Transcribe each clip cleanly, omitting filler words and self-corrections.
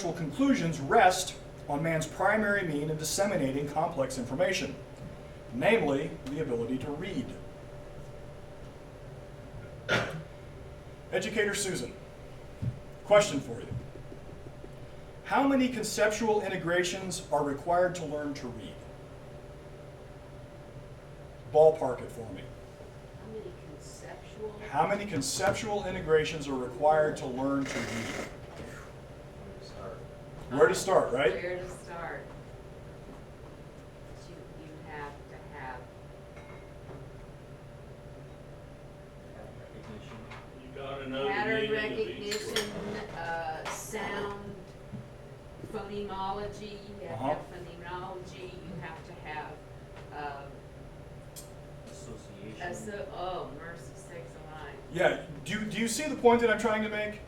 intellectual conclusions rest on man's primary mean of disseminating complex information, namely the ability to read. Educator Susan, question for you. How many conceptual integrations are required to learn to read? Ballpark it for me. How many conceptual integrations are required to learn to read? Where to start, right? Where to start? You have to have You gotta know the pattern meaning of each recognition, word. sound, phonemology. You have to have phenomenology. You have to have Association. oh, mercy sakes alive. Yeah, do you see the point that I'm trying to make?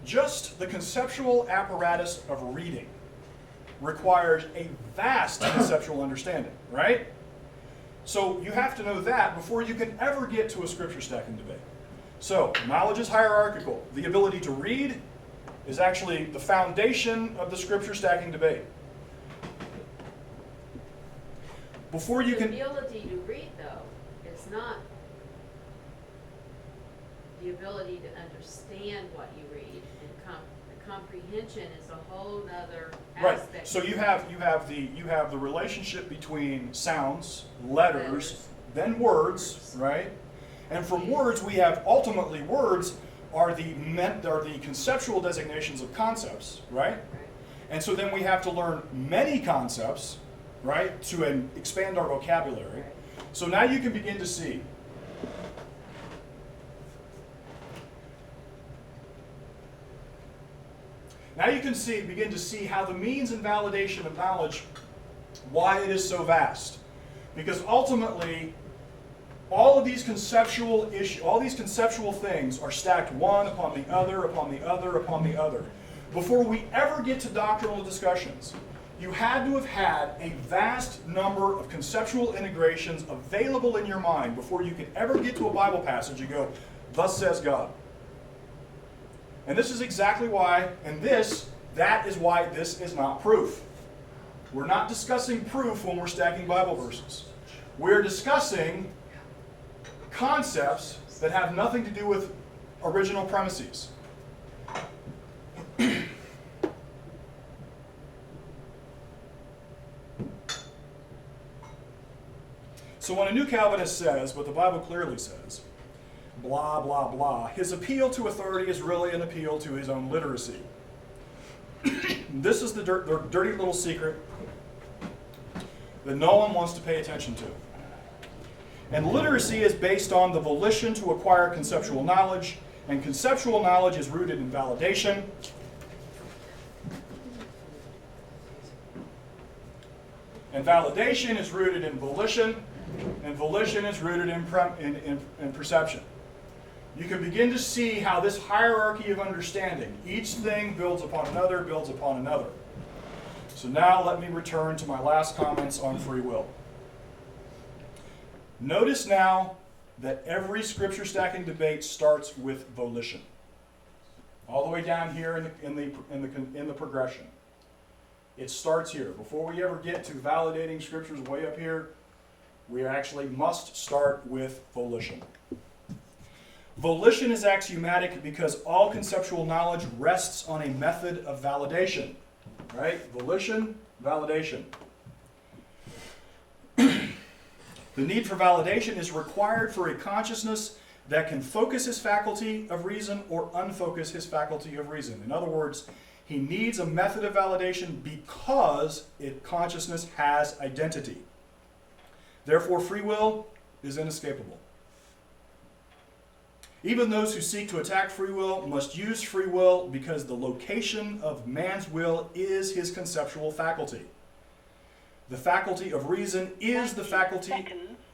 Just the conceptual apparatus of reading requires a vast conceptual understanding, right? So you have to know that before you can ever get to a scripture stacking debate. So knowledge is hierarchical. The ability to read is actually the foundation of the scripture stacking debate. Before you can... The ability to read, though, is not the ability to understand what you read. And the comprehension is a whole other aspect. Right. So you have the relationship between sounds, letters, then words, right? And from words we have ultimately words are the conceptual designations of concepts, right? Right. And so then we have to learn many concepts, right, to expand our vocabulary. So now you can begin to see. Now you can begin to see how the means and validation of knowledge, why it is so vast. Because ultimately, all of these conceptual things are stacked one upon the other, upon the other, upon the other. Before we ever get to doctrinal discussions, you had to have had a vast number of conceptual integrations available in your mind before you could ever get to a Bible passage and go, thus says God. And this is exactly why, that is why this is not proof. We're not discussing proof when we're stacking Bible verses. We're discussing concepts that have nothing to do with original premises. So when a new Calvinist says, what the Bible clearly says, blah, blah, blah, his appeal to authority is really an appeal to his own literacy. This is the dirty little secret that no one wants to pay attention to. And literacy is based on the volition to acquire conceptual knowledge, and conceptual knowledge is rooted in validation. And validation is rooted in volition, and volition is rooted in perception. You can begin to see how this hierarchy of understanding, each thing builds upon another, builds upon another. So now let me return to my last comments on free will. Notice now that every scripture stacking debate starts with volition. All the way down here in the progression. It starts here. Before we ever get to validating scriptures way up here, we actually must start with volition. Volition is axiomatic because all conceptual knowledge rests on a method of validation. Right? Volition, validation. The need for validation is required for a consciousness that can focus his faculty of reason or unfocus his faculty of reason. In other words, he needs a method of validation because consciousness has identity. Therefore, free will is inescapable. Even those who seek to attack free will must use free will because the location of man's will is his conceptual faculty. The faculty of reason is the faculty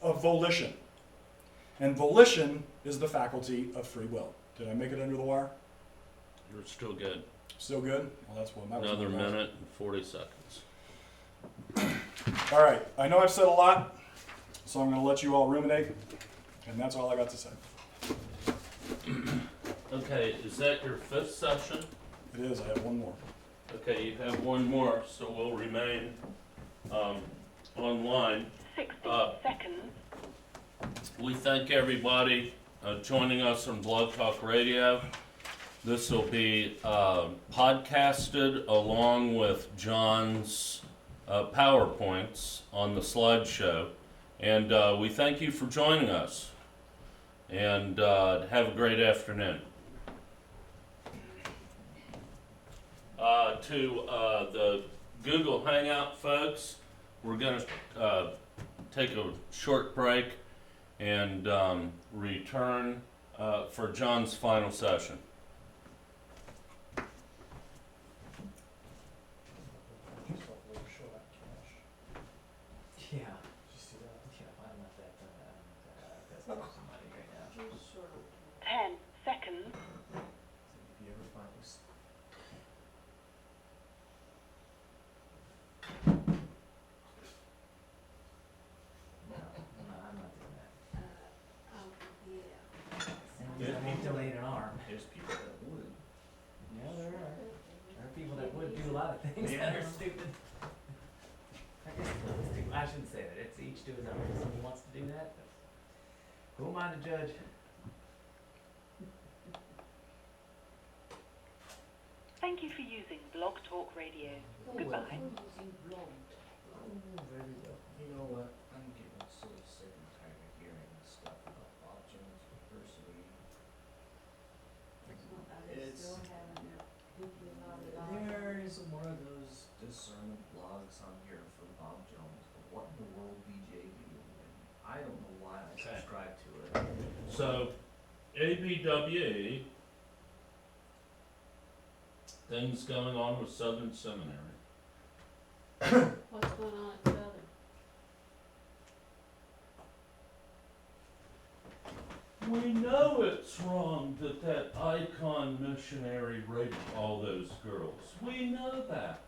of volition. And volition is the faculty of free will. Did I make it under the wire? You're still good. Still good? Well, that's what that was. Another minute and 40 seconds. All right. I know I've said a lot, so I'm going to let you all ruminate. And that's all I got to say. Okay, is that your fifth session? It is. I have one more. Okay, you have one more, so we'll remain, online. 60 Uh, seconds. We thank everybody joining us on Blog Talk Radio. This will be podcasted along with John's PowerPoints on the slideshow. And we thank you for joining us. And have a great afternoon. To the Google Hangout folks, we're going to take a short break and return for John's final session. Yeah. Yeah, I'm not that, that's not some money right now. 10 seconds. If you ever find this. No, I'm not doing that. Yeah. I won't donate an arm. There's people that would. Yeah, there are. There are people that would do a lot of things that are stupid. I guess it's not stupid. I shouldn't say that. It's each to his own. If someone wants to do that, but who am I to judge? Thank you for using Blog Talk Radio. Goodbye. Oh, very well. You know what? I'm getting so sick and tired of hearing stuff about Bob Jones University. It's, there is one of those discernment blogs on here for Bob Jones, but what in the world BJ do? And I don't know why I Okay. subscribe to it. So, ABWE, things going on with Southern Seminary. What's going on at Southern? We know it's wrong that that icon missionary raped all those girls. We know that.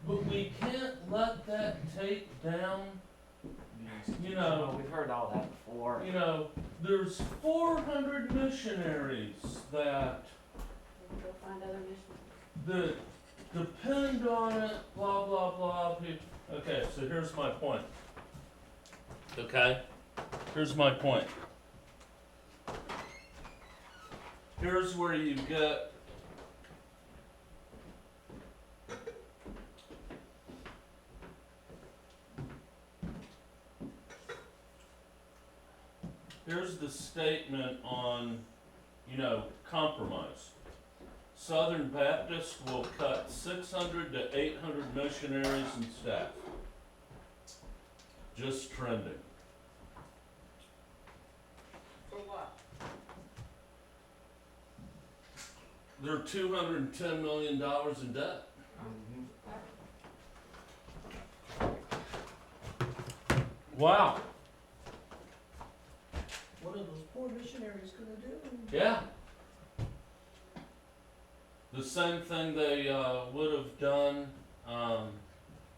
But we can't let that take down, you know, We've heard all that before. you know, there's 400 missionaries that Go find other missionaries. that depend on it, blah, blah, blah. Okay, so here's my point. Okay? Here's my point. Here's where you get here's the statement on, you know, compromise. Southern Baptist will cut 600 to 800 missionaries and staff. Just trending. For what? They're $210 million in debt. Wow. What are those poor missionaries gonna do? Yeah. The same thing they would have done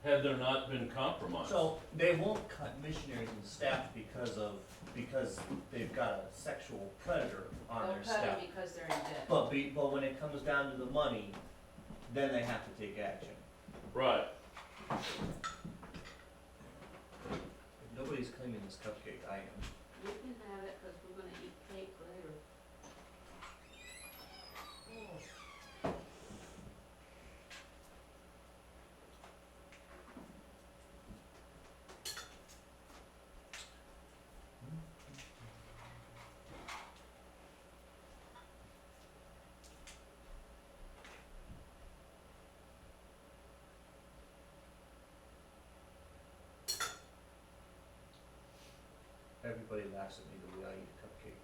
had there not been compromise. So they won't cut missionaries and staff because they've got a sexual predator on They'll their cut staff. them because they're in debt. But when it comes down to the money, then they have to take action. Right. Nobody's claiming this cupcake, I am. We can have it because we're gonna eat cake later. Everybody laughs at me the way I eat a cupcake.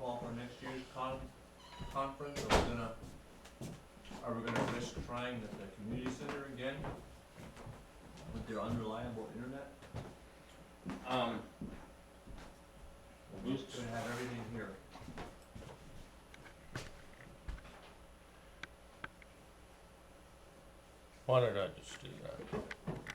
protocol for next year's conference? Are we gonna risk trying the community center again with their unreliable internet? We're just gonna have everything here. Why did I just do that?